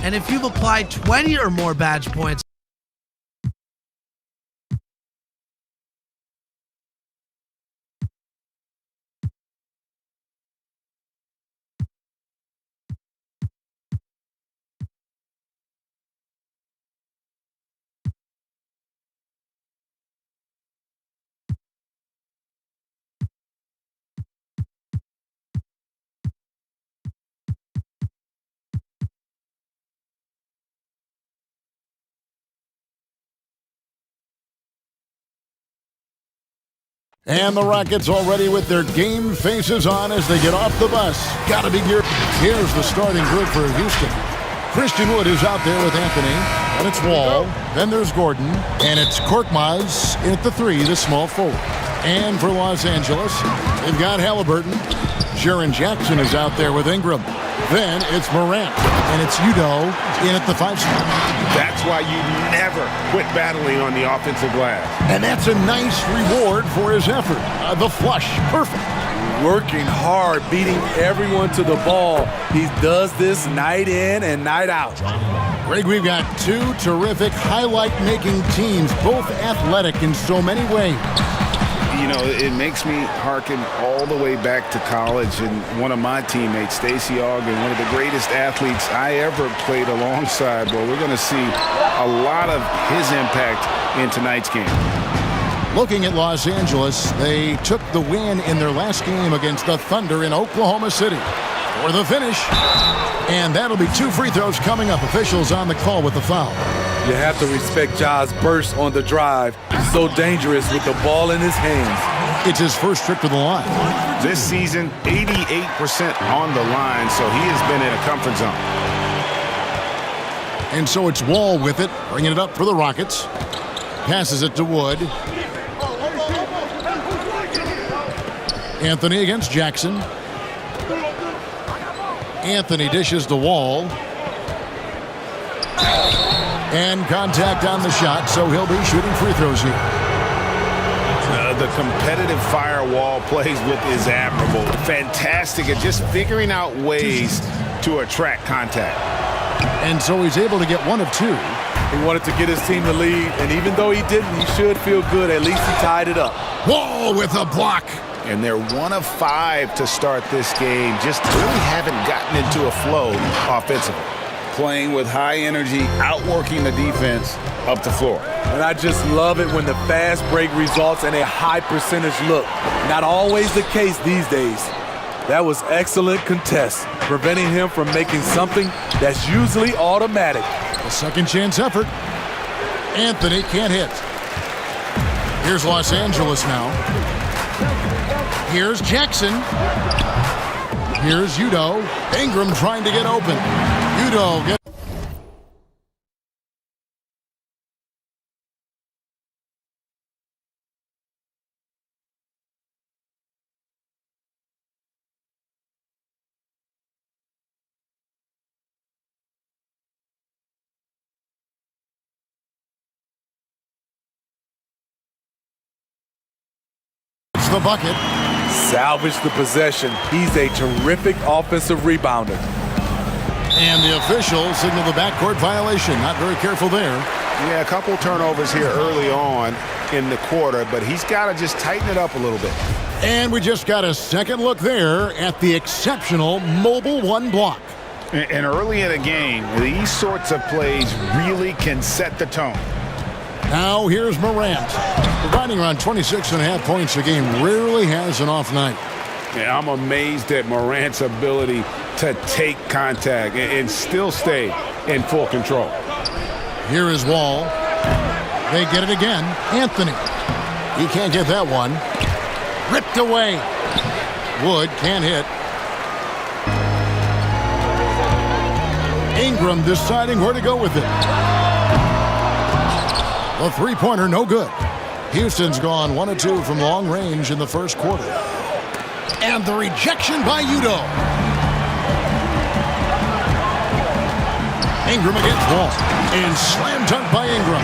And if you've applied 20 or more badge points, And the Rockets already with their game faces on as they get off the bus. Gotta be geared. Here's the starting group for Houston. Christian Wood is out there with Anthony. And it's Wall. Then there's Gordon. And it's Korkmaz in at the 3, the small forward. And for Los Angeles, they've got Halliburton. Jaren Jackson is out there with Ingram. Then it's Morant. And it's Udoh in at the 5 spot. That's why you never quit battling on the offensive glass. And that's a nice reward for his effort. The flush, perfect. Working hard, beating everyone to the ball. He does this night in and night out. Greg, we've got two terrific highlight-making teams, both athletic in so many ways. You know, it makes me hearken all the way back to college, and one of my teammates, Stacey Ogden, one of the greatest athletes I ever played alongside. Well, we're going to see a lot of his impact in tonight's game. Looking at Los Angeles, they took the win in their last game against the Thunder in Oklahoma City for the finish. And that'll be 2 free throws coming up. Officials on the call with the foul. You have to respect Ja's burst on the drive. He's so dangerous with the ball in his hands. It's his first trip to the line. This season, 88% on the line, so he has been in a comfort zone. And so it's Wall with it, bringing it up for the Rockets. Passes it to Wood. Anthony against Jackson. Anthony dishes to Wall. And contact on the shot, so he'll be shooting free throws here. The competitive firewall plays with is admirable. Fantastic at just figuring out ways to attract contact. And so he's able to get 1 of 2. He wanted to get his team the lead, and even though he didn't, he should feel good. At least he tied it up. Wall with a block. And they're 1 of 5 to start this game. Just really haven't gotten into a flow offensively. Playing with high energy, outworking the defense up the floor. And I just love it when the fast break results in a high percentage look. Not always the case these days. That was excellent contest, preventing him from making something that's usually automatic. A second chance effort. Anthony can't hit. Here's Los Angeles now. Here's Jackson. Here's Udoh. Ingram trying to get open. Udoh gets... the bucket. Salvage the possession. He's a terrific offensive rebounder. And the officials signal the backcourt violation. Not very careful there. Yeah, a couple turnovers here early on in the quarter, but he's got to just tighten it up a little bit. And we just got a second look there at the exceptional Mobile One block. And early in a game, these sorts of plays really can set the tone. Now here's Morant, providing around 26.5 points a game. Rarely has an off night. Yeah, I'm amazed at Morant's ability to take contact and still stay in full control. Here is Wall. They get it again. Anthony. He can't get that one. Ripped away. Wood can't hit. Ingram deciding where to go with it. The three-pointer, no good. Houston's gone 1 of 2 from long range in the first quarter. And the rejection by Udoh. Ingram against Wall. And slam dunk by Ingram.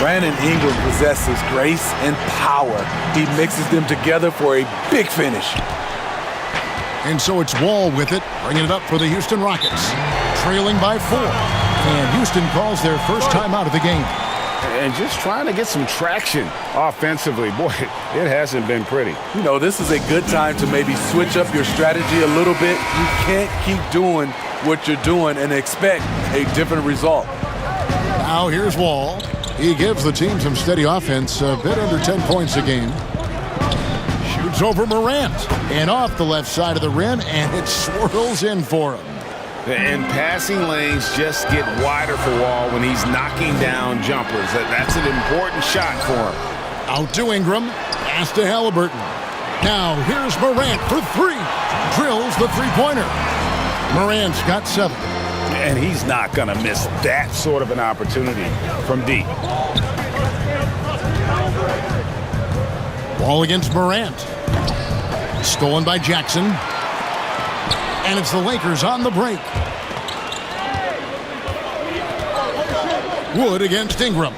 Brandon Ingram possesses grace and power. He mixes them together for a big finish. And so it's Wall with it, bringing it up for the Houston Rockets. Trailing by 4. And Houston calls their first timeout of the game. And just trying to get some traction offensively. Boy, it hasn't been pretty. You know, this is a good time to maybe switch up your strategy a little bit. You can't keep doing what you're doing and expect a different result. Now here's Wall. He gives the team some steady offense, a bit under 10 points a game. Shoots over Morant and off the left side of the rim, and it swirls in for him. And passing lanes just get wider for Wall when he's knocking down jumpers. That's an important shot for him. Out to Ingram. Pass to Halliburton. Now here's Morant for three. Drills the three-pointer. Morant's got 7. And he's not going to miss that sort of an opportunity from deep. Ball against Morant. Stolen by Jackson. And it's the Lakers on the break. Wood against Ingram.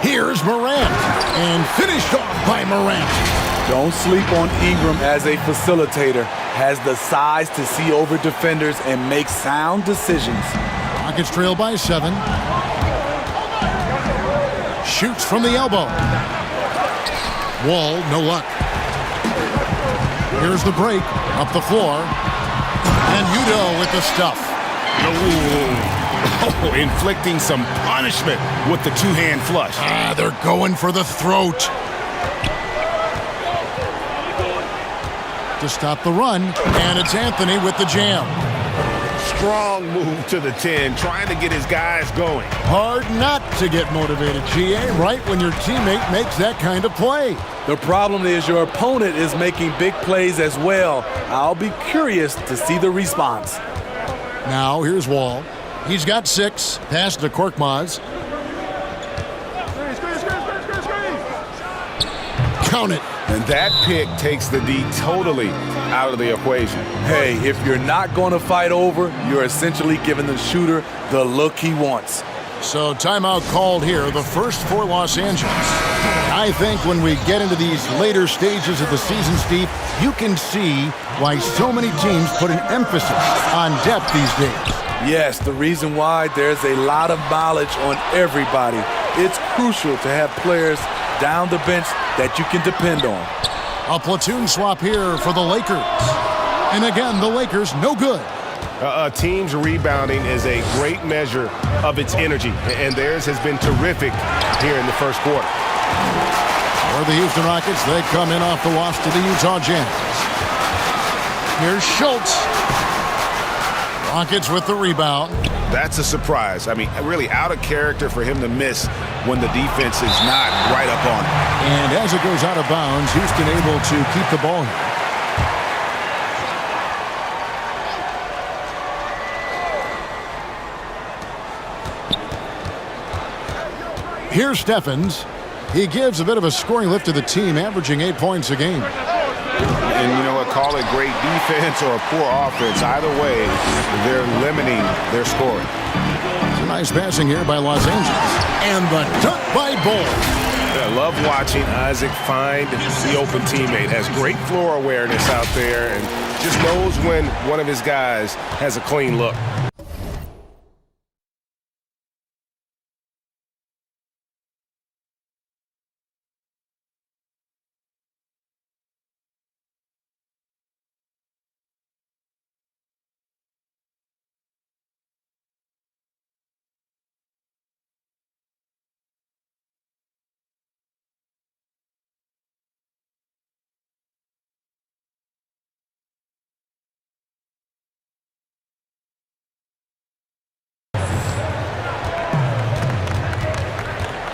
Here's Morant. And finished off by Morant. Don't sleep on Ingram as a facilitator. Has the size to see over defenders and make sound decisions. Rockets trail by 7. Shoots from the elbow. Wall, no luck. Here's the break. Up the floor. And Udoh with the stuff. Oh, inflicting some punishment with the two-hand flush. They're going for the throat. To stop the run. And it's Anthony with the jam. Strong move to the 10, trying to get his guys going. Hard not to get motivated, GA, right when your teammate makes that kind of play. The problem is your opponent is making big plays as well. I'll be curious to see the response. Now here's Wall. He's got 6. Pass to Korkmaz. Count it. And that pick takes the D totally out of the equation. Hey, if you're not going to fight over, you're essentially giving the shooter the look he wants. So timeout called here, the first for Los Angeles. I think when we get into these later stages of the season, Steve, you can see why so many teams put an emphasis on depth these days. Yes, the reason why there's a lot of mileage on everybody. It's crucial to have players down the bench that you can depend on. A platoon swap here for the Lakers. And again, the Lakers no good. A team's rebounding is a great measure of its energy, and theirs has been terrific here in the first quarter. For the Houston Rockets, they come in off the loss to the Utah Jazz. Here's Schultz. Rockets with the rebound. That's a surprise. I mean, really out of character for him to miss when the defense is not right up on it. And as it goes out of bounds, Houston able to keep the ball here. Here's Steffens. He gives a bit of a scoring lift to the team, averaging 8 points a game. And you know what, call it great defense or a poor offense. Either way, they're limiting their scoring. It's a nice passing here by Los Angeles. And the dunk by Bull. I love watching Isaac find the open teammate. Has great floor awareness out there and just knows when one of his guys has a clean look.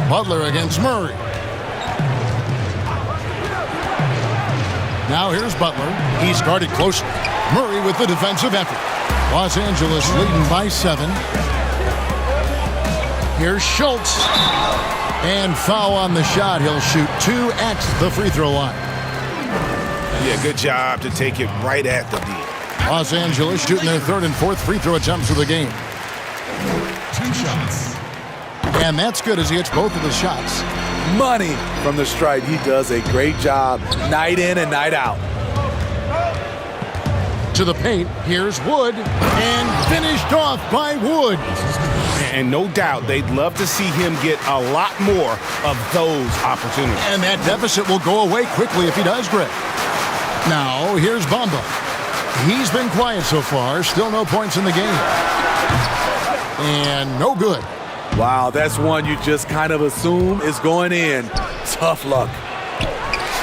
Butler against Murray. Now here's Butler. He's guarded closely. Murray with the defensive effort. Los Angeles leading by 7. Here's Schultz. And foul on the shot. He'll shoot 2 at the free throw line. Yeah, good job to take it right at the D. Los Angeles shooting their 3rd and 4th free throw attempts of the game. 2 shots. And that's good as he hits both of the shots. Money from the stripe. He does a great job night in and night out. To the paint, here's Wood, and finished off by Wood. And no doubt they'd love to see him get a lot more of those opportunities. And that deficit will go away quickly if he does, Greg. Now, here's Bamba. He's been quiet so far. Still no points in the game. And no good. Wow, that's one you just kind of assume is going in. Tough luck.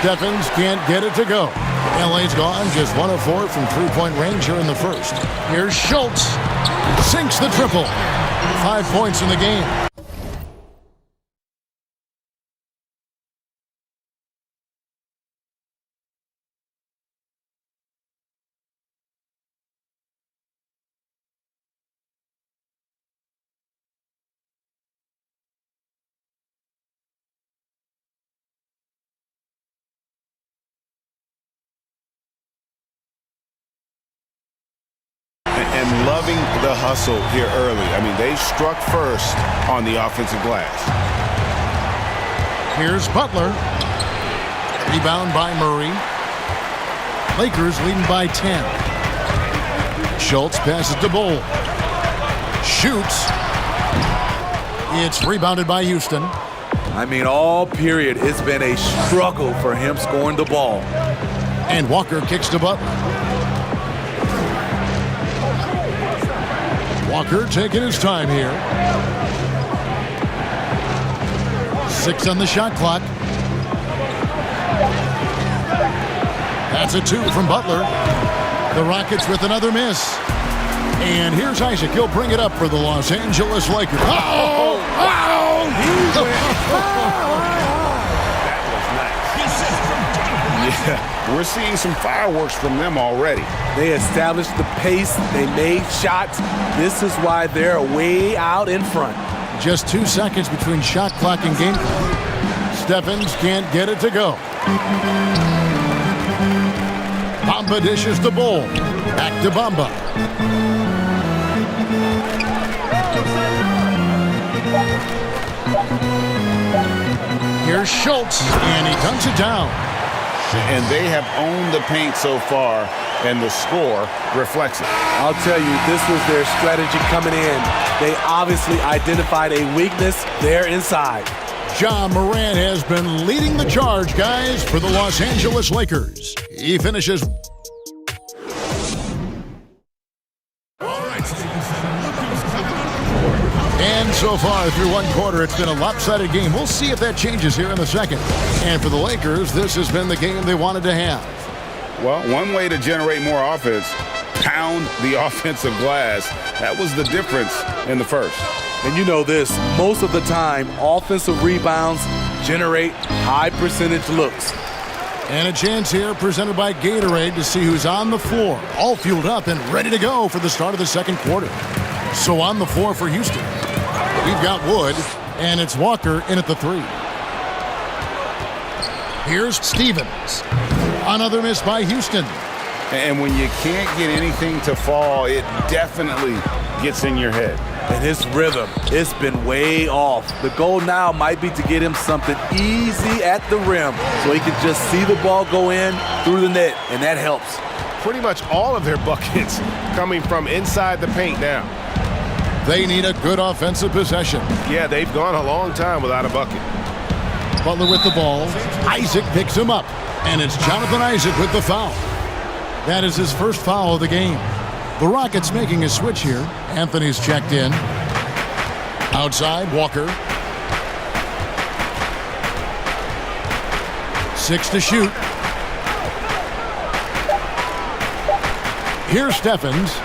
Steffens can't get it to go. LA's gone just 1 of 4 from three-point range here in the first. Here's Schultz. Sinks the triple. 5 points in the game. And loving the hustle here early. I mean, they struck first on the offensive glass. Here's Butler. Rebound by Murray. Lakers leading by 10. Schultz passes to Bull. Shoots. It's rebounded by Houston. I mean, all period, it's been a struggle for him scoring the ball. And Walker kicks to Butler. Walker taking his time here. 6 on the shot clock. That's a 2 from Butler. The Rockets with another miss. And here's Isaac. He'll bring it up for the Los Angeles Lakers. Oh! Yeah, we're seeing some fireworks from them already. They established the pace. They made shots. This is why they're way out in front. Just 2 seconds between shot clock and game clock. Steffens can't get it to go. Bamba dishes the Bull. Back to Bamba. Here's Schultz, and he dunks it down. And they have owned the paint so far, and the score reflects it. I'll tell you, this was their strategy coming in. They obviously identified a weakness there inside. Ja Morant has been leading the charge, guys, for the Los Angeles Lakers. He finishes. And so far through one quarter, it's been a lopsided game. We'll see if that changes here in the second. And for the Lakers, this has been the game they wanted to have. Well, one way to generate more offense, pound the offensive glass. That was the difference in the first. And you know this, most of the time, offensive rebounds generate high percentage looks. And a chance here presented by Gatorade to see who's on the floor. All fueled up and ready to go for the start of the second quarter. So on the floor for Houston, we've got Wood, and it's Walker in at the 3. Here's Stevens. Another miss by Houston. And when you can't get anything to fall, it definitely gets in your head. And his rhythm, it's been way off. The goal now might be to get him something easy at the rim so he can just see the ball go in through the net, and that helps. Pretty much all of their buckets coming from inside the paint now. They need a good offensive possession. Yeah, they've gone a long time without a bucket. Butler with the ball. Isaac picks him up. And it's Jonathan Isaac with the foul. That is his first foul of the game. The Rockets making a switch here. Anthony's checked in. Outside, Walker. 6 to shoot. Here's Steffens.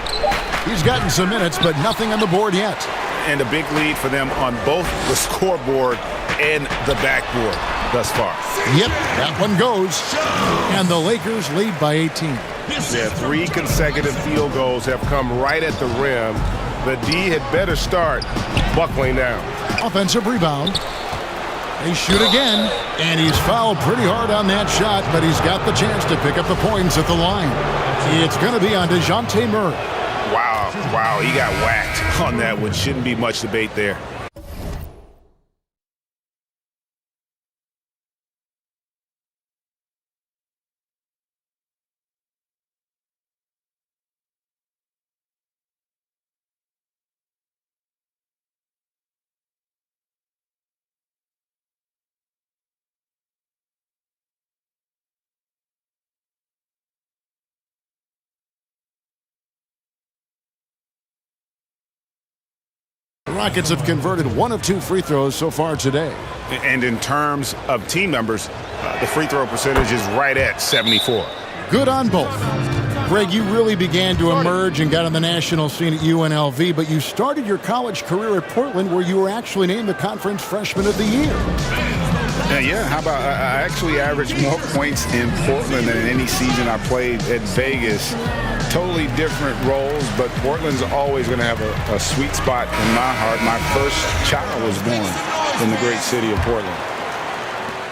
He's gotten some minutes, but nothing on the board yet. And a big lead for them on both the scoreboard and the backboard thus far. Yep, that one goes. And the Lakers lead by 18. Their 3 consecutive field goals have come right at the rim. The D had better start buckling down. Offensive rebound. They shoot again, and he's fouled pretty hard on that shot, but he's got the chance to pick up the points at the line. It's going to be on DeJounte Murray. Wow, he got whacked on that one. Shouldn't be much debate there. Rockets have converted 1 of 2 free throws so far today. And in terms of team numbers, the free throw percentage is right at 74. Good on both. Greg, you really began to emerge and got on the national scene at UNLV, but you started your college career at Portland, where you were actually named the Conference Freshman of the Year. Yeah, how about I actually averaged more points in Portland than in any season I played at Vegas. Totally different roles, but Portland's always going to have a sweet spot in my heart. My first child was born in the great city of Portland.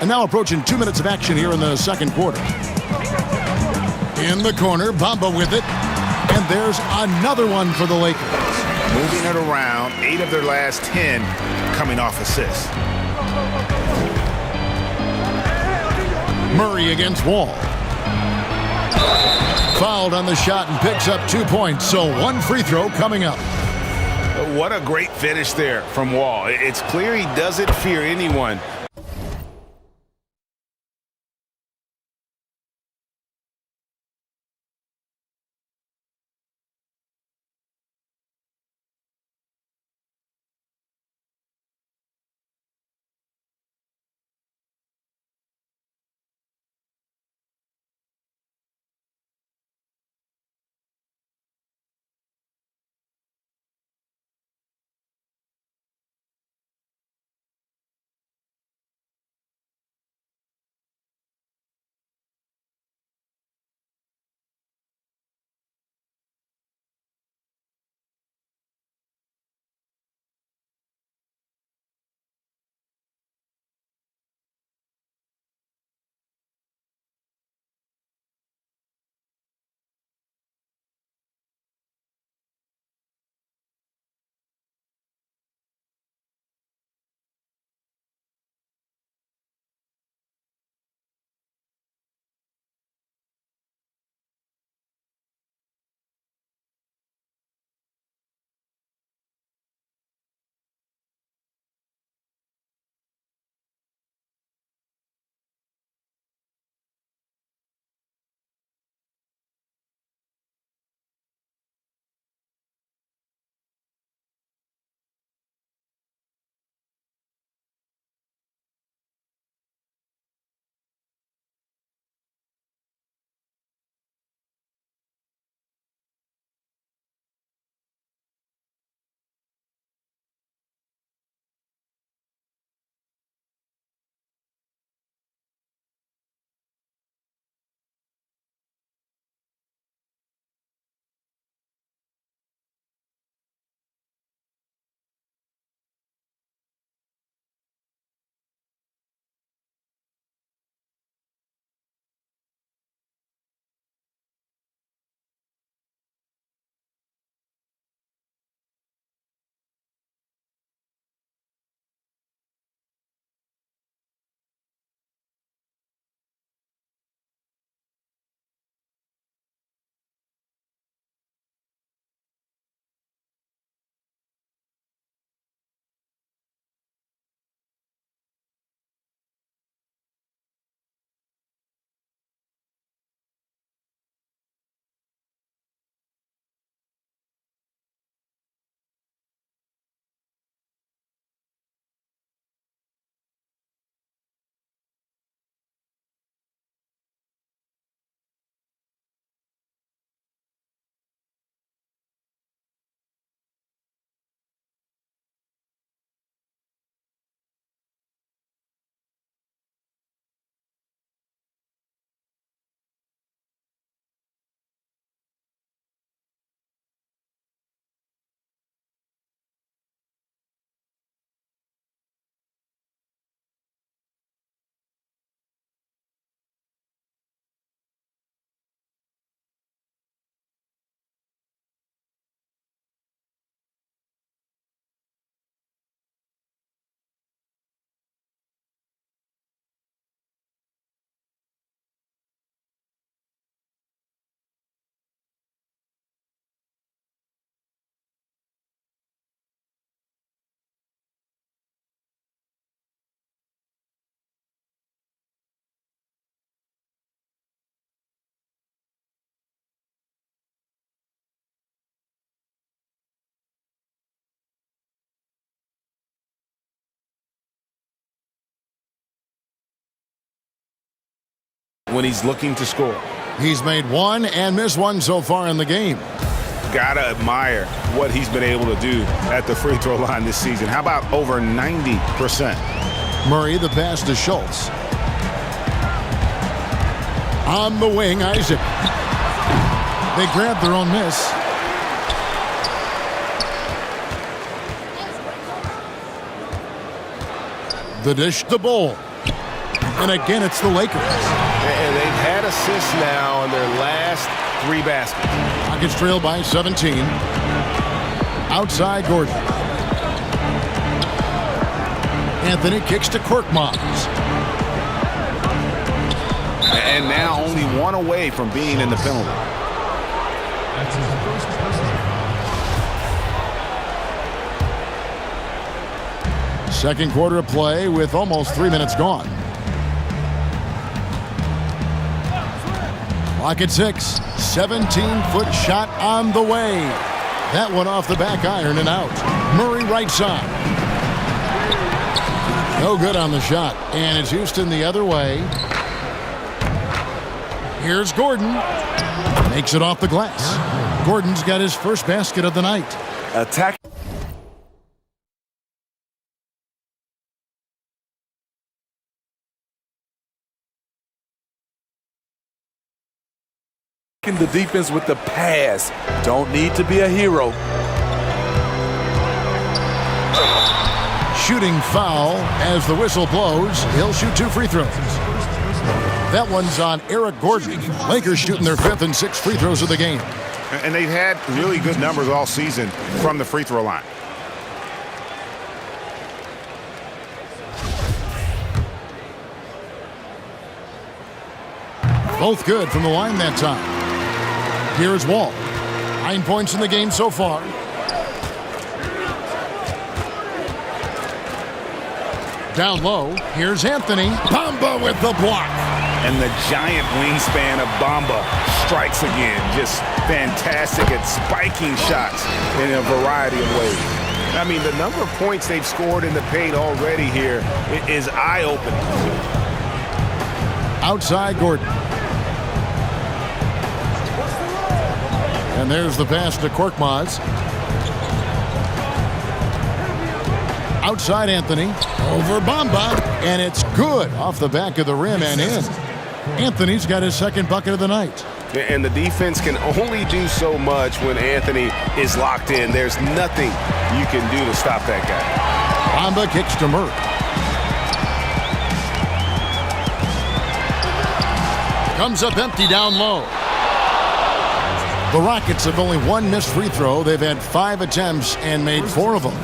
And now approaching 2 minutes of action here in the second quarter. In the corner, Bamba with it. And there's another one for the Lakers. Moving it around, 8 of their last 10 coming off assists. Murray against Wall. Fouled on the shot and picks up 2 points, so 1 free throw coming up. What a great finish there from Wall. It's clear he doesn't fear anyone. when he's looking to score. He's made one and missed one so far in the game. Gotta admire what he's been able to do at the free throw line this season. How about over 90%? Murray, the pass to Schultz. On the wing, Isaac. They grab their own miss. The dish, the bowl. And again, it's the Lakers. And they've had assists now in their last 3 baskets. Rockets trail by 17. Outside Gordon. Anthony kicks to Korkmaz. And now only one away from being in the penalty. That's his first personal. Second quarter of play with almost 3 minutes gone. Rocket 6, 17-foot shot on the way. That one off the back iron and out. Murray right side. No good on the shot. And it's Houston the other way. Here's Gordon. Makes it off the glass. Gordon's got his first basket of the night. Attack. The defense with the pass. Don't need to be a hero. Shooting foul as the whistle blows. He'll shoot 2 free throws. That one's on Eric Gordon. Lakers shooting their 5th and 6th free throws of the game. And they've had really good numbers all season from the free throw line. Both good from the line that time. Here's Wall. 9 points in the game so far. Down low, here's Anthony. Bamba with the block. And the giant wingspan of Bamba strikes again. Just fantastic at spiking shots in a variety of ways. I mean, the number of points they've scored in the paint already here is eye-opening. Outside Gordon. And there's the pass to Korkmaz. Outside Anthony. Over Bamba. And it's good off the back of the rim and in. Anthony's got his second bucket of the night. And the defense can only do so much when Anthony is locked in. There's nothing you can do to stop that guy. Bamba kicks to Murray. Comes up empty down low. The Rockets have only one missed free throw. They've had 5 attempts and made 4 of them.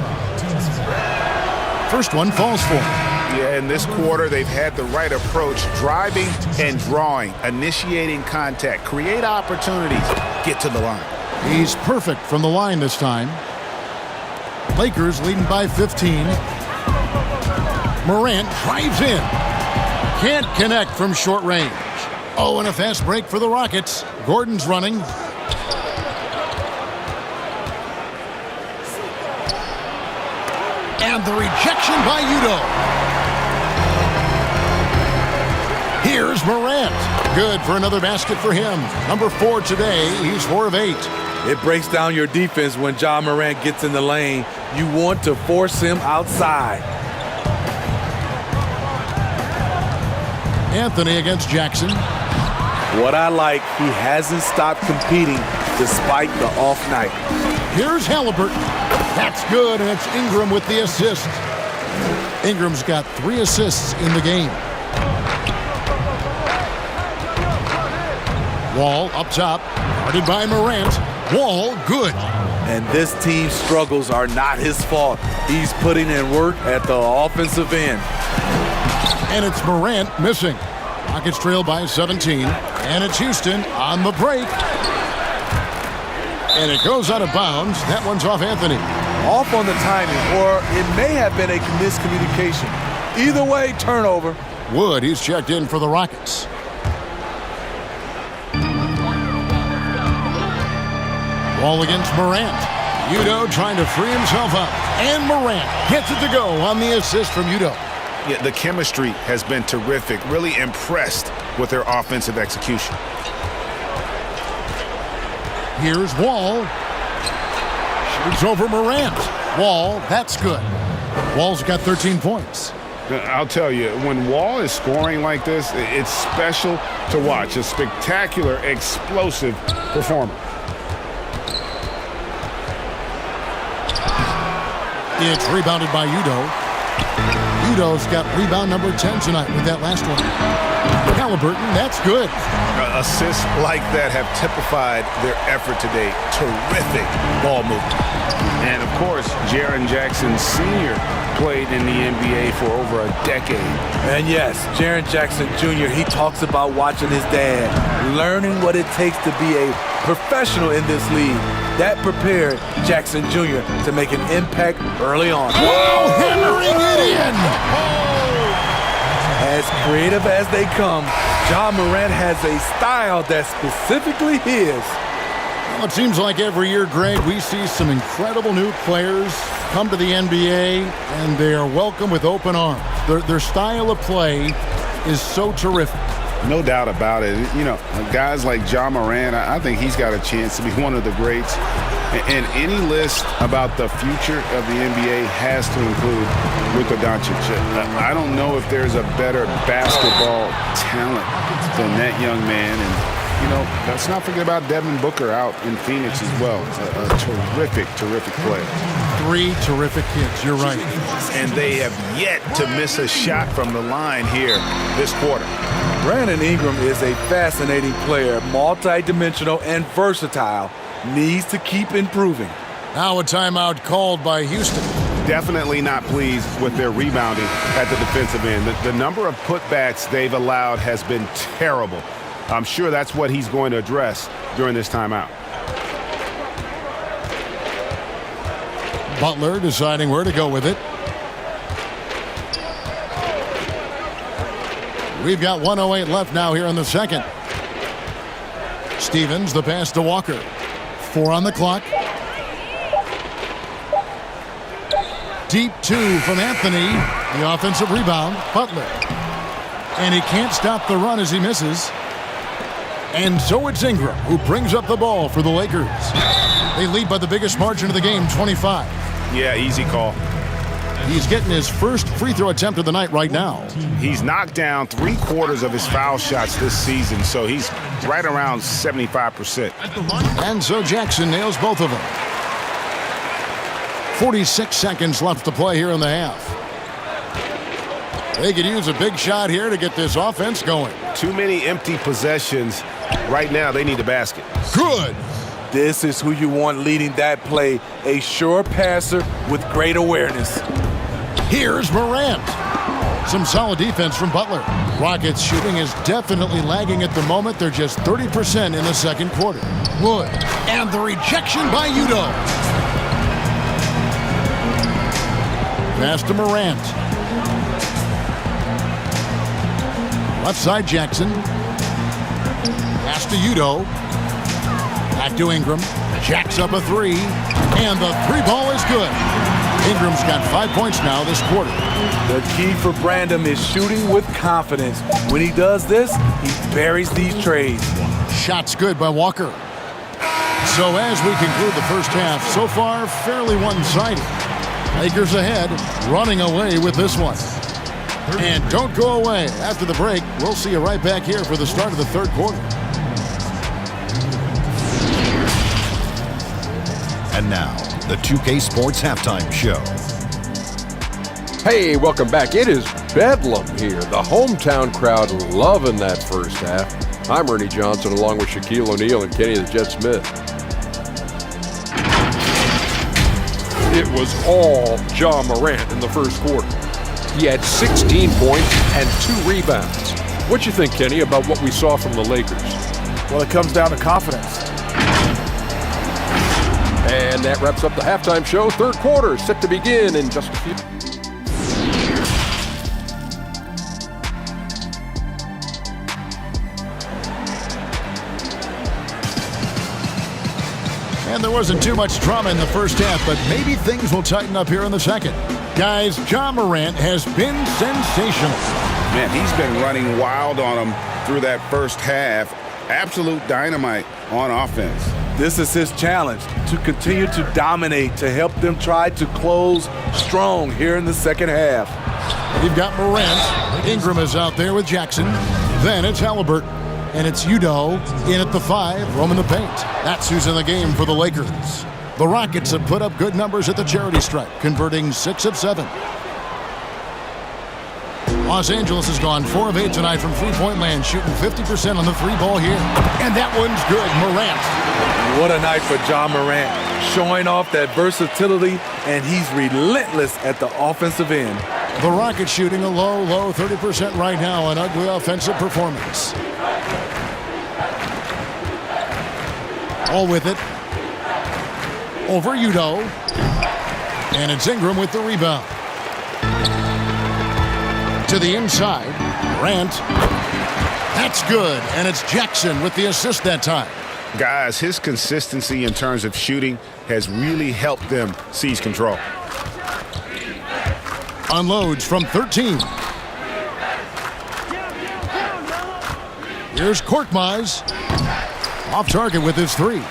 First one falls for them. Yeah, in this quarter, they've had the right approach, driving and drawing, initiating contact, create opportunities, get to the line. He's perfect from the line this time. Lakers leading by 15. Morant drives in. Can't connect from short range. Oh, and a fast break for the Rockets. Gordon's running. And the rejection by Udoh. Here's Morant. Good for another basket for him. Number 4 today. He's 4 of 8. It breaks down your defense when Ja Morant gets in the lane. You want to force him outside. Anthony against Jackson. What I like, he hasn't stopped competing despite the off night. Here's Halliburton. That's good, and it's Ingram with the assist. Ingram's got 3 assists in the game. Wall up top, guarded by Morant. Wall, good. And this team's struggles are not his fault. He's putting in work at the offensive end. And it's Morant missing. Rockets trail by 17. And it's Houston on the break. And it goes out of bounds. That one's off Anthony. Off on the timing, or it may have been a miscommunication. Either way, turnover. Wood, he's checked in for the Rockets. Ball against Morant. Udoh trying to free himself up. And Morant gets it to go on the assist from Udoh. Yeah, the chemistry has been terrific. Really impressed with their offensive execution. Here's Wall. Shoots over Morant. Wall, that's good. Wall's got 13 points. I'll tell you, when Wall is scoring like this, it's special to watch. A spectacular, explosive performer. It's rebounded by Udo. Udo's got rebound number 10 tonight with that last one. Halliburton, that's good. Assists like that have typified their effort today. Terrific ball movement. And, of course, Jaren Jackson Sr. played in the NBA for over a decade. And yes, Jaren Jackson Jr., he talks about watching his dad, learning what it takes to be a professional in this league. That prepared Jackson Jr. to make an impact early on. Whoa, hammering it in! As creative as they come, Ja Morant has a style that's specifically his. Well, it seems like every year, Greg, we see some incredible new players come to the NBA, and they are welcomed with open arms. Their style of play is so terrific. No doubt about it. You know, guys like Ja Morant, I think he's got a chance to be one of the greats. And any list about the future of the NBA has to include Luka Doncic. I don't know if there's a better basketball talent than that young man. And, you know, let's not forget about Devin Booker out in Phoenix as well. A terrific, terrific player. 3 terrific kids, you're right. And they have yet to miss a shot from the line here this quarter. Brandon Ingram is a fascinating player, multi-dimensional and versatile. Needs to keep improving. Now a timeout called by Houston. Definitely not pleased with their rebounding at the defensive end. The number of putbacks they've allowed has been terrible. I'm sure that's what he's going to address during this timeout. Butler deciding where to go with it. We've got 1:08 left now here in the second. Stevens, the pass to Walker. 4 on the clock. Deep 2 from Anthony. The offensive rebound, Butler. And he can't stop the run as he misses. And so it's Ingram who brings up the ball for the Lakers. They lead by the biggest margin of the game, 25. Yeah, easy call. He's getting his first free throw attempt of the night right now. He's knocked down 3/4 of his foul shots this season, so he's right around 75%. And so Jackson nails both of them. 46 seconds left to play here in the half. They could use a big shot here to get this offense going. Too many empty possessions. Right now, they need a basket. Good. This is who you want leading that play, a sure passer with great awareness. Here's Morant. Some solid defense from Butler. Rockets shooting is definitely lagging at the moment. They're just 30% in the second quarter. Wood. And the rejection by Udo. Pass to Morant. Left side Jackson. Pass to Udo. Back to Ingram. Jacks up a 3. And the 3 ball is good. Ingram's got 5 points now this quarter. The key for Brandon is shooting with confidence. When he does this, he buries these trades. Shots good by Walker. So as we conclude the first half, so far fairly one-sided. Lakers ahead, running away with this one. And don't go away. After the break, we'll see you right back here for the start of the third quarter. And now, the 2K Sports Halftime Show. Hey, welcome back. It is Bedlam here. The hometown crowd loving that first half. I'm Ernie Johnson along with Shaquille O'Neal and Kenny the Jet Smith. It was all Ja Morant in the first quarter. He had 16 points and 2 rebounds. What you think, Kenny, about what we saw from the Lakers? Well, it comes down to confidence. And that wraps up the halftime show. Third quarter set to begin in just a few. And there wasn't too much drama in the first half, but maybe things will tighten up here in the second. Guys, Ja Morant has been sensational. Man, he's been running wild on them through that first half. Absolute dynamite on offense. This is his challenge, to continue to dominate, to help them try to close strong here in the second half. You've got Morant. Ingram is out there with Jackson. Then it's Halliburton. And it's Udoh in at the 5, roaming the paint. That's who's in the game for the Lakers. The Rockets have put up good numbers at the charity stripe, converting 6 of 7. Los Angeles has gone 4 of 8 tonight from three-point land, shooting 50% on the 3-ball here. And that one's good. Morant. What a night for Ja Morant, showing off that versatility, and he's relentless at the offensive end. The Rockets shooting a low 30% right now, an ugly offensive performance. All with it. Over Udoh. And it's Ingram with the rebound. To the inside. Morant. That's good. And it's Jackson with the assist that time. Guys, his consistency in terms of shooting has really helped them seize control. Unloads from 13. Here's Korkmaz. Off target with his 3.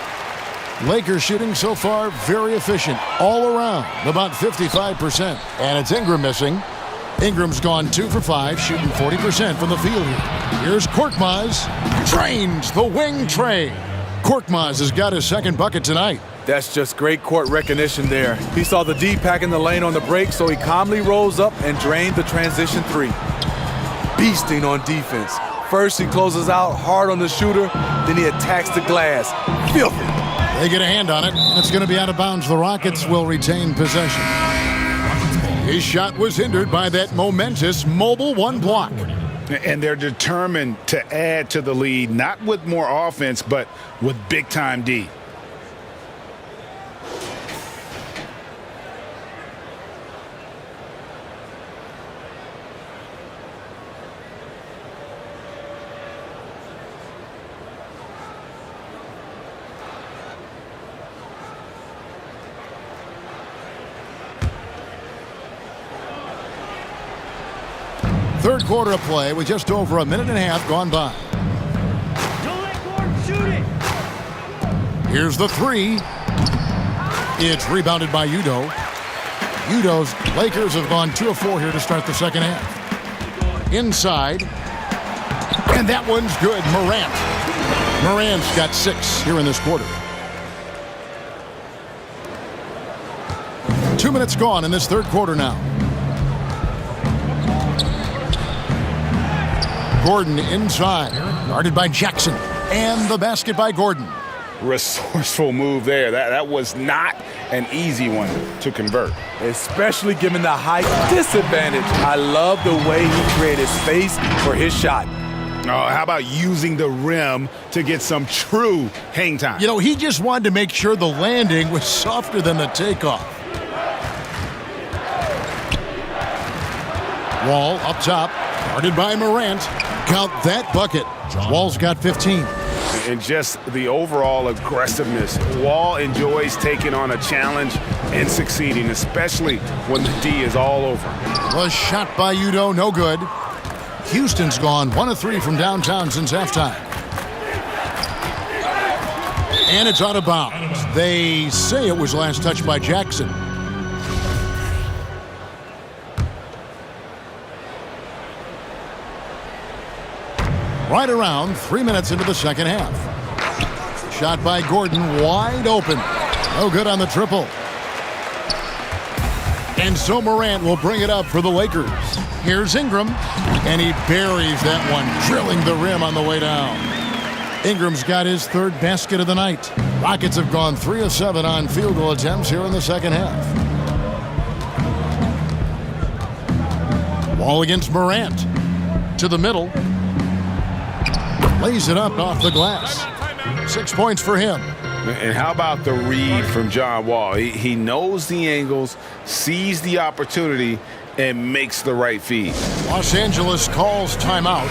Lakers shooting so far very efficient all around, about 55%. And it's Ingram missing. Ingram's gone 2 for 5, shooting 40% from the field here. Here's Korkmaz. Drains the wing tray. Korkmaz has got his second bucket tonight. That's just great court recognition there. He saw the D pack in the lane on the break, so he calmly rose up and drained the transition 3. Beasting on defense. First, he closes out hard on the shooter, then he attacks the glass. Filthy. They get a hand on it. It's going to be out of bounds. The Rockets will retain possession. His shot was hindered by that momentous mobile 1 block. And they're determined to add to the lead, not with more offense, but with big-time D. Third quarter of play with just over a minute and a half gone by. Don't let Gordon shoot it. Here's the 3. It's rebounded by Udoh. Udoh's Lakers have gone 2 of 4 here to start the second half. Inside. And that one's good. Morant. Morant's got 6 here in this quarter. 2 minutes gone in this third quarter now. Gordon inside, guarded by Jackson, and the basket by Gordon. Resourceful move there. That was not an easy one to convert. Especially given the height disadvantage. I love the way he created space for his shot. Oh, how about using the rim to get some true hang time? You know, he just wanted to make sure the landing was softer than the takeoff. Wall up top, guarded by Morant. Count that bucket. Wall's got 15. And just the overall aggressiveness. Wall enjoys taking on a challenge and succeeding, especially when the D is all over. Was shot by Udoh, no good. Houston's gone 1 of 3 from downtown since halftime. And it's out of bounds. They say it was last touched by Jackson. Right around 3 minutes into the second half. Shot by Gordon, wide open. No good on the triple. And so Morant will bring it up for the Lakers. Here's Ingram, and he buries that one, drilling the rim on the way down. Ingram's got his 3rd basket of the night. Rockets have gone 3 of 7 on field goal attempts here in the second half. Wall against Morant. To the middle. Lays it up off the glass. 6 points for him. And how about the read from John Wall? He knows the angles, sees the opportunity, and makes the right feed. Los Angeles calls timeout.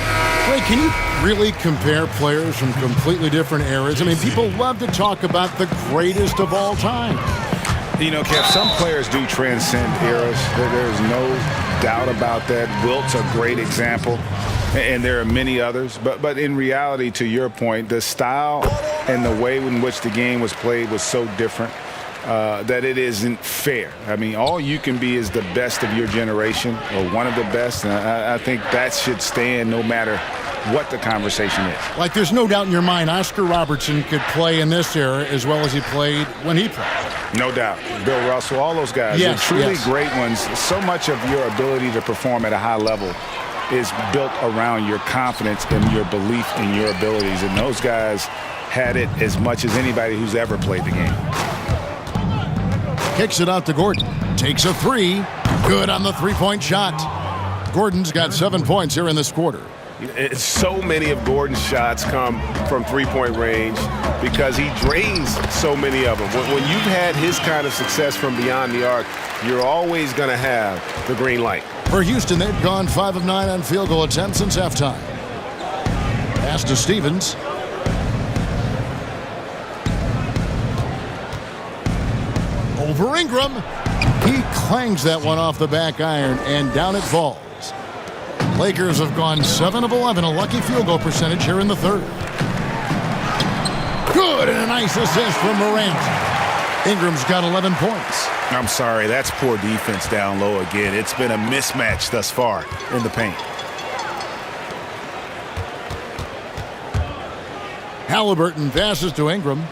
Ray, can you really compare players from completely different eras? I mean, people love to talk about the greatest of all time. You know, Kev, some players do transcend eras. There's no doubt about that. Wilt's a great example, and there are many others. But in reality, to your point, the style and the way in which the game was played was so different that it isn't fair. I mean, all you can be is the best of your generation or one of the best, and I think that should stand no matter what the conversation is. Like, there's no doubt in your mind Oscar Robertson could play in this era as well as he played when he played. No doubt. Bill Russell, all those guys. Yes, They're truly yes. great ones. So much of your ability to perform at a high level is built around your confidence and your belief in your abilities. And those guys had it as much as anybody who's ever played the game. Kicks it out to Gordon. Takes a three. Good on the three-point shot. Gordon's got 7 points here in this quarter. So many of Gordon's shots come from three-point range because he drains so many of them. When you've had his kind of success from beyond the arc, you're always going to have the green light. For Houston, they've gone 5 of 9 on field goal attempts since halftime. Pass to Stevens. Over Ingram. He clangs that one off the back iron, and down it falls. Lakers have gone 7 of 11, a lucky field goal percentage here in the third. Good, and a nice assist from Morant. Ingram's got 11 points. I'm sorry, that's poor defense down low again. It's been a mismatch thus far in the paint. Halliburton passes to Ingram.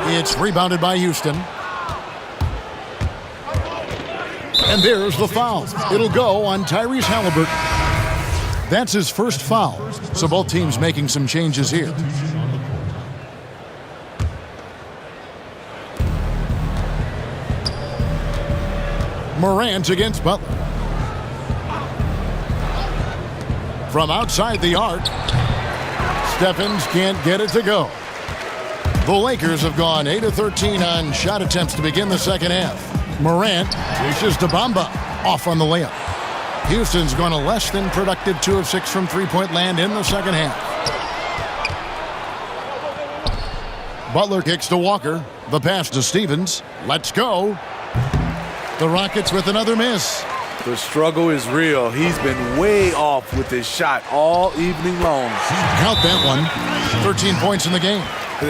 It's rebounded by Houston. And there's the foul. It'll go on Tyrese Halliburton. That's his first foul. So both teams making some changes here. Morant against Butler. From outside the arc, Stephens can't get it to go. The Lakers have gone 8 of 13 on shot attempts to begin the second half. Morant reaches to Bamba, off on the layup. Houston's gone a less than productive 2 of 6 from three-point land in the second half. Butler kicks to Walker. The pass to Stevens. Let's go. The Rockets with another miss. The struggle is real. He's been way off with his shot all evening long. Count that one. 13 points in the game.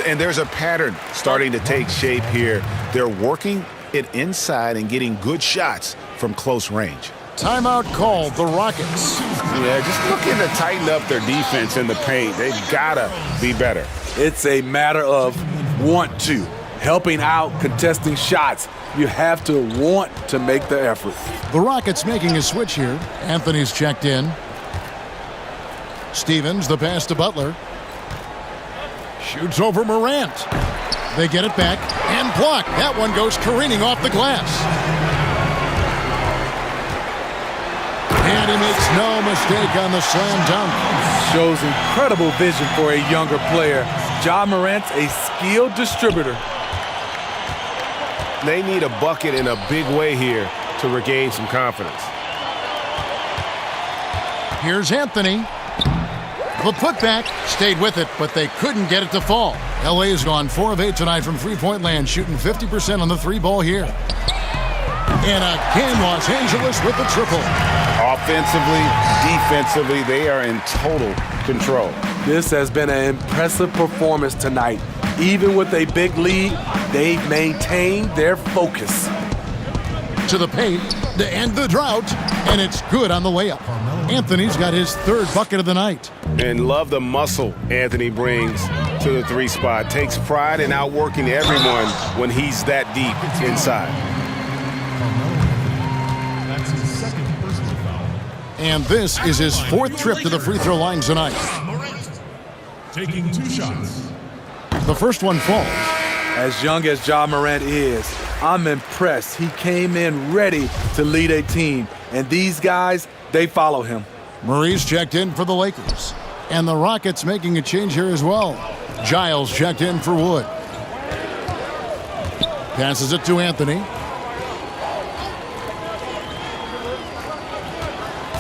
And there's a pattern starting to take shape here. They're working it inside and getting good shots from close range. Timeout called, the Rockets. Yeah, just looking to tighten up their defense in the paint. They've got to be better. It's a matter of want to. Helping out, contesting shots. You have to want to make the effort. The Rockets making a switch here. Anthony's checked in. Stevens, the pass to Butler. Shoots over Morant. They get it back and block. That one goes careening off the glass. And he makes no mistake on the slam dunk. Shows incredible vision for a younger player. Ja Morant's a skilled distributor. They need a bucket in a big way here to regain some confidence. Here's Anthony. The putback stayed with it, but they couldn't get it to fall. LA has gone 4 of 8 tonight from three-point land, shooting 50% on the three ball here. And again, Los Angeles with the triple. Offensively, defensively, they are in total control. This has been an impressive performance tonight. Even with a big lead, they've maintained their focus. To the paint to end the drought, and it's good on the layup. Anthony's got his third bucket of the night. And love the muscle Anthony brings to the three spot. Takes pride in outworking everyone when he's that deep inside. That's his second personal foul. And this is his 4th trip to the free throw line tonight. Morant taking 2 shots. The first one falls. As young as Ja Morant is, I'm impressed. He came in ready to lead a team. And these guys, they follow him. Murray's checked in for the Lakers. And the Rockets making a change here as well. Giles checked in for Wood. Passes it to Anthony.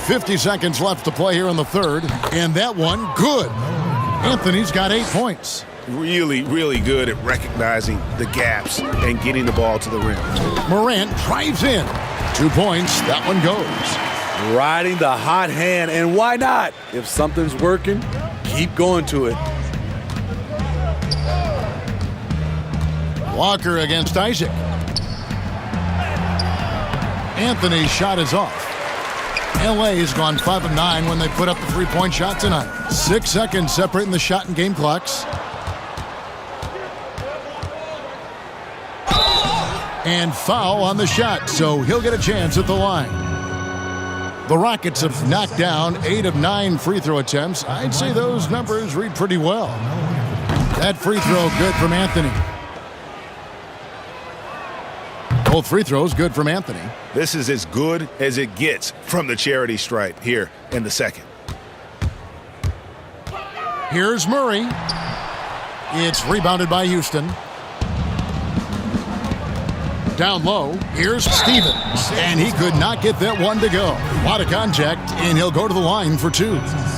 50 seconds left to play here in the third. And that one, good. Anthony's got 8 points. really, really good at recognizing the gaps and getting the ball to the rim. Morant drives in. 2 points. That one goes. Riding the hot hand, and why not? If something's working, keep going to it. Walker against Isaac. Anthony's shot is off. LA has gone 5 of 9 when they put up the 3-point shot tonight. 6 seconds separating the shot and game clocks. And foul on the shot, so he'll get a chance at the line. The Rockets have knocked down 8 of 9 free throw attempts. I'd say those numbers read pretty well. That free throw good from Anthony. Both free throws good from Anthony. This is as good as it gets from the charity stripe here in the second. Here's Murray. It's rebounded by Houston. Down low, here's Stevens, and he could not get that one to go. A lot of contact, and he'll go to the line for 2.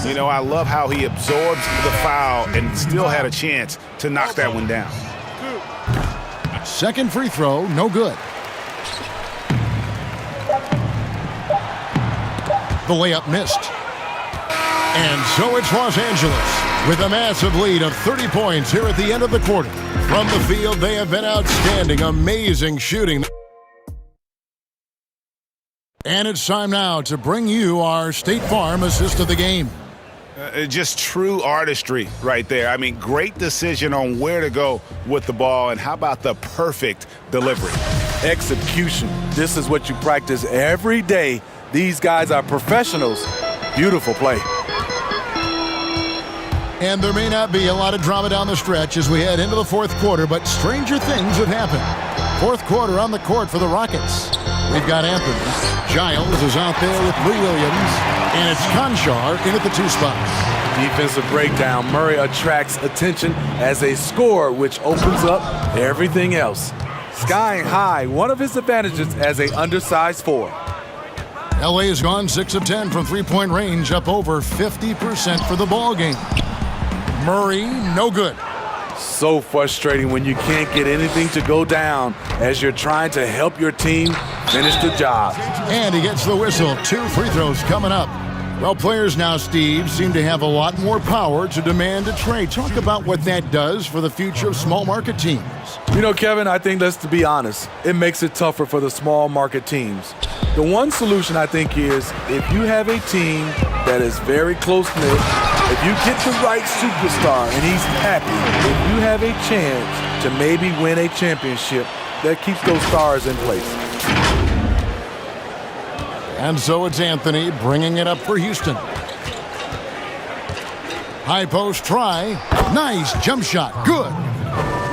You know, I love how he absorbs the foul and still had a chance to knock that one down. Second free throw, no good. The layup missed. And so it's Los Angeles with a massive lead of 30 points here at the end of the quarter. From the field, they have been outstanding, amazing shooting. And it's time now to bring you our State Farm assist of the game. Just true artistry right there. I mean, great decision on where to go with the ball, and how about the perfect delivery? Execution. This is what you practice every day. These guys are professionals. Beautiful play. And there may not be a lot of drama down the stretch as we head into the fourth quarter, but stranger things have happened. Fourth quarter on the court for the Rockets. We've got Anthony. Giles is out there with Lou Williams, and it's Conchar in at the 2 spots. Defensive breakdown. Murray attracts attention as a scorer, which opens up everything else. Skying high, one of his advantages as an undersized 4. LA has gone 6 of 10 from 3-point range, up over 50% for the ball game. Murray, no good. So frustrating when you can't get anything to go down as you're trying to help your team finish the job. And he gets the whistle. 2 free throws coming up. Well, players now, Steve, seem to have a lot more power to demand a trade. Talk about what that does for the future of small market teams. You know, Kevin, I think, let's be honest, it makes it tougher for the small market teams. The one solution, I think, is if you have a team that is very close-knit, if you get the right superstar and he's happy, if you have a chance to maybe win a championship, that keeps those stars in place. And so it's Anthony bringing it up for Houston. High post try. Nice jump shot. Good.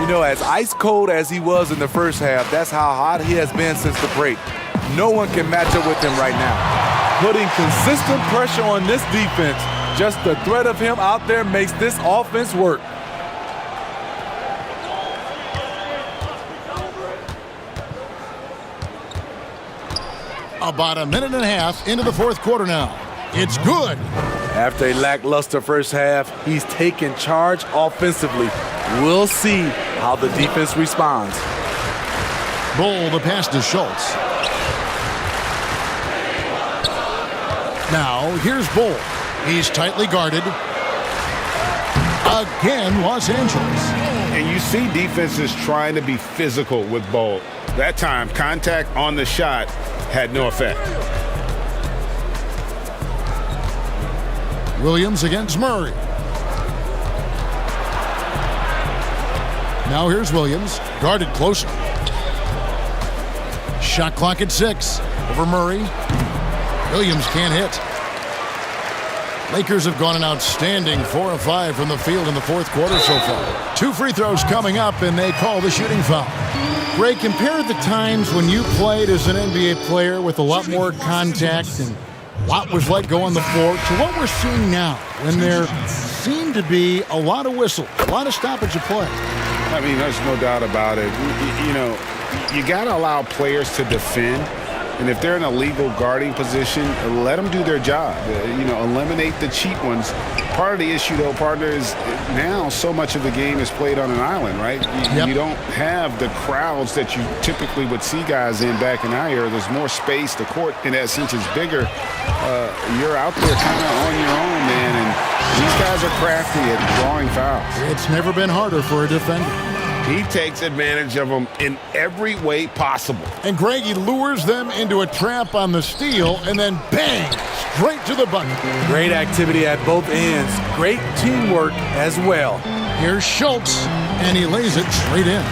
You know, as ice cold as he was in the first half, that's how hot he has been since the break. No one can match up with him right now. Putting consistent pressure on this defense, just the threat of him out there makes this offense work. About a minute and a half into the fourth quarter now. It's good. After a lackluster first half, he's taken charge offensively. We'll see how the defense responds. Bull, the pass to Schultz. Now, here's Bull. He's tightly guarded. Again, Los Angeles. And you see defenses trying to be physical with Bull. That time, contact on the shot had no effect. Williams against Murray. Now here's Williams, guarded closer. Shot clock at 6. Over Murray. Williams can't hit. Lakers have gone an outstanding 4 of 5 from the field in the fourth quarter so far. 2 free throws coming up, and they call the shooting foul. Ray, compare the times when you played as an NBA player with a lot more contact and what was like going on the floor to what we're seeing now when there seem to be a lot of whistles, a lot of stoppage of play. I mean, there's no doubt about it. You know, you got to allow players to defend, And if they're in a legal guarding position, let them do their job. Eliminate the cheap ones. Part of the issue, though, partner, is now so much of the game is played on an island, right? You don't have the crowds that you typically would see guys in back in our era. There's more space. The court, in that sense, is bigger. You're out there kind of on your own, man, and these guys are crafty at drawing fouls. It's never been harder for a defender. He takes advantage of them in every way possible. And Greg, he lures them into a trap on the steal, and then bang, straight to the bucket. Great activity at both ends. Great teamwork as well. Here's Schultz, and he lays it straight in.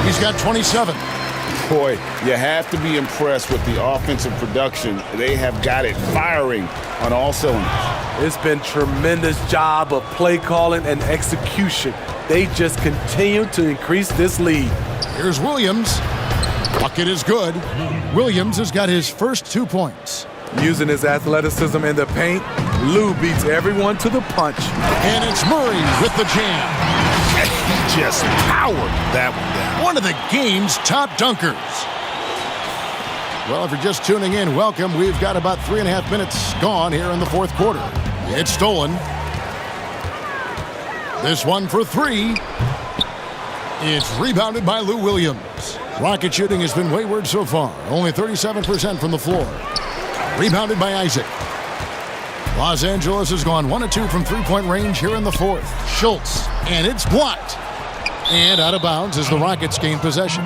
He's got 27. Boy, you have to be impressed with the offensive production. They have got it firing on all cylinders. It's been tremendous job of play calling and execution. They just continue to increase this lead. Here's Williams. Bucket is good. Williams has got his first 2 points. Using his athleticism in the paint, Lou beats everyone to the punch. And it's Murray with the jam. He just powered that one down. One of the game's top dunkers. Well, if you're just tuning in, welcome. We've got about 3.5 minutes gone here in the fourth quarter. It's stolen. This one for three. It's rebounded by Lou Williams. Rocket shooting has been wayward so far. Only 37% from the floor. Rebounded by Isaac. Los Angeles has gone 1 of 2 from three-point range here in the fourth. Schultz, and it's blocked. And out of bounds as the Rockets gain possession.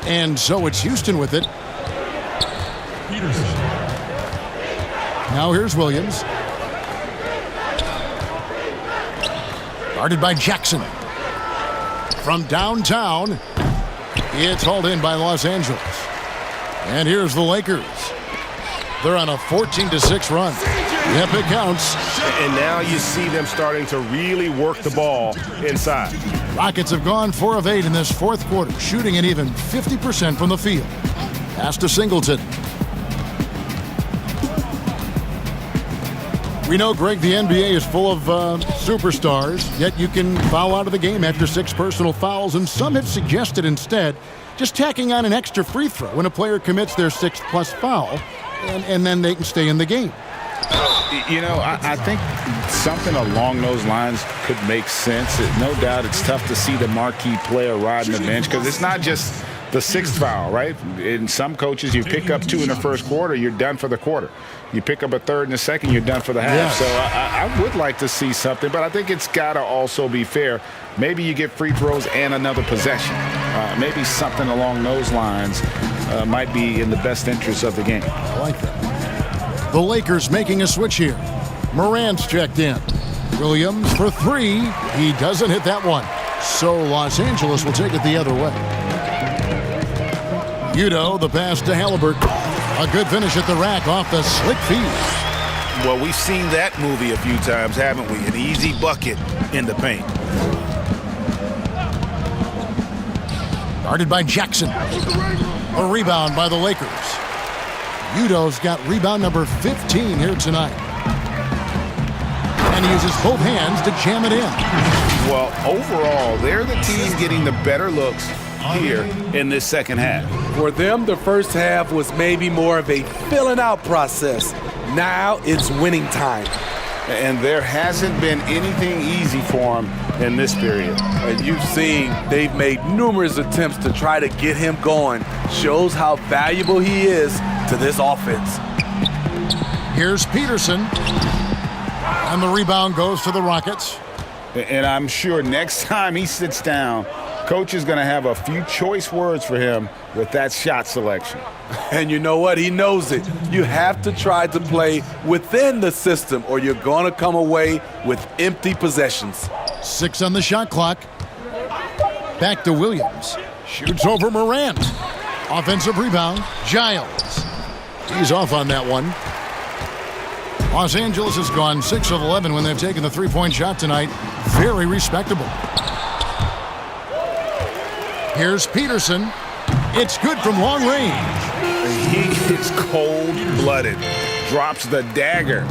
And so it's Houston with it. Peterson. Now here's Williams. Guarded by Jackson. From downtown, it's hauled in by Los Angeles. And here's the Lakers. They're on a 14-6 run. Yep, it counts. And now you see them starting to really work the ball inside. Rockets have gone 4 of 8 in this fourth quarter, shooting at even 50% from the field. Pass to Singleton. We know, Greg, the NBA is full of superstars, yet you can foul out of the game after 6 personal fouls, and some have suggested instead just tacking on an extra free throw when a player commits their 6th+ foul, and then they can stay in the game. I think something along those lines could make sense. No doubt it's tough to see the marquee player riding the bench because it's not just the 6th foul, right? In some coaches, you pick up 2 in the first quarter, you're done for the quarter. You pick up a 3rd in the second, you're done for the half. Yeah. So I would like to see something, but I think it's got to also be fair. Maybe you get free throws and another possession. Maybe something along those lines might be in the best interest of the game. I like that. The Lakers making a switch here. Morant's checked in. Williams for 3. He doesn't hit that one. So Los Angeles will take it the other way. Udo, the pass to Halliburton. A good finish at the rack off the slick feed. Well, we've seen that movie a few times, haven't we? An easy bucket in the paint. Guarded by Jackson. A rebound by the Lakers. Udo's got rebound number 15 here tonight. And he uses both hands to jam it in. Well, overall, they're the team getting the better looks here in this second half. For them, the first half was maybe more of a filling out process. Now it's winning time. And there hasn't been anything easy for him in this period. And you've seen they've made numerous attempts to try to get him going. Shows how valuable he is to this offense. Here's Peterson. And the rebound goes to the Rockets. And I'm sure next time he sits down, Coach is going to have a few choice words for him with that shot selection. And you know what? He knows it. You have to try to play within the system or you're going to come away with empty possessions. 6 on the shot clock. Back to Williams. Shoots over Morant. Offensive rebound, Giles. He's off on that one. Los Angeles has gone 6 of 11 when they've taken the three-point shot tonight. Very respectable. Here's Peterson. It's good from long range. He is cold-blooded. Drops the dagger.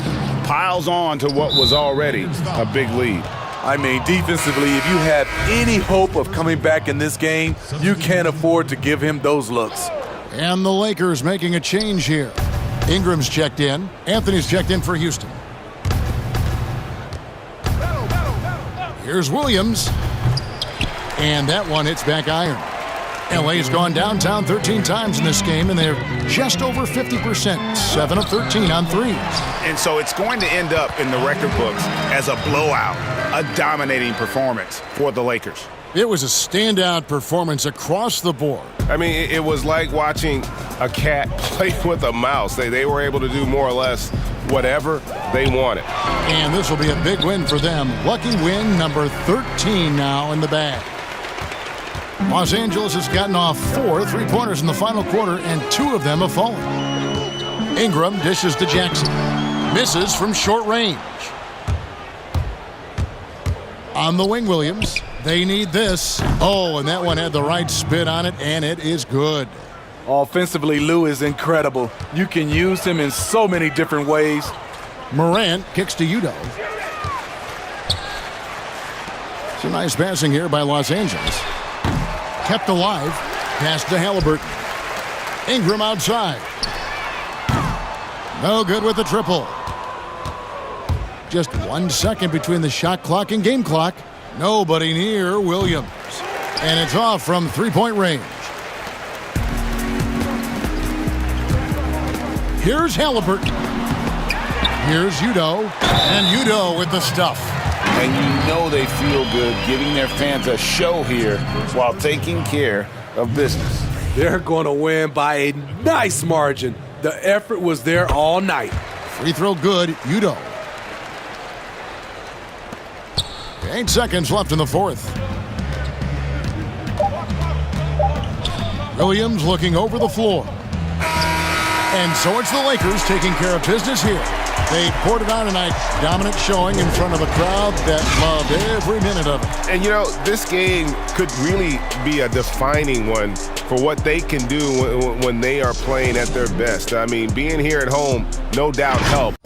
Piles on to what was already a big lead. I mean, defensively, if you have any hope of coming back in this game, you can't afford to give him those looks. And the Lakers making a change here. Ingram's checked in. Anthony's checked in for Houston. Here's Williams. And that one hits back iron. LA's gone downtown 13 times in this game, and they're just over 50%, 7 of 13 on threes. And so it's going to end up in the record books as a blowout, a dominating performance for the Lakers. It was a standout performance across the board. I mean, it was like watching a cat play with a mouse. They were able to do more or less whatever they wanted. And this will be a big win for them. Lucky win number 13 now in the bag. Los Angeles has gotten off 4 3-pointers in the final quarter, and 2 of them have fallen. Ingram dishes to Jackson. Misses from short range. On the wing, Williams. They need this. Oh, and that one had the right spin on it, and it is good. Offensively, Lou is incredible. You can use him in so many different ways. Morant kicks to Udo. Some nice passing here by Los Angeles. Kept alive. Pass to Halliburton. Ingram outside. No good with the triple. Just 1 second between the shot clock and game clock. Nobody near Williams. And it's off from 3-point range. Here's Halliburton. Here's Udo. And Udo with the stuff. And you know they feel good giving their fans a show here while taking care of business. They're going to win by a nice margin. The effort was there all night. Free throw good, Udo. 8 seconds left in the fourth. Williams looking over the floor. And so it's the Lakers taking care of business here. They poured it on tonight, dominant showing in front of a crowd that loved every minute of it. And, you know, this game could really be a defining one for what they can do when they are playing at their best. I mean, being here at home, no doubt helped.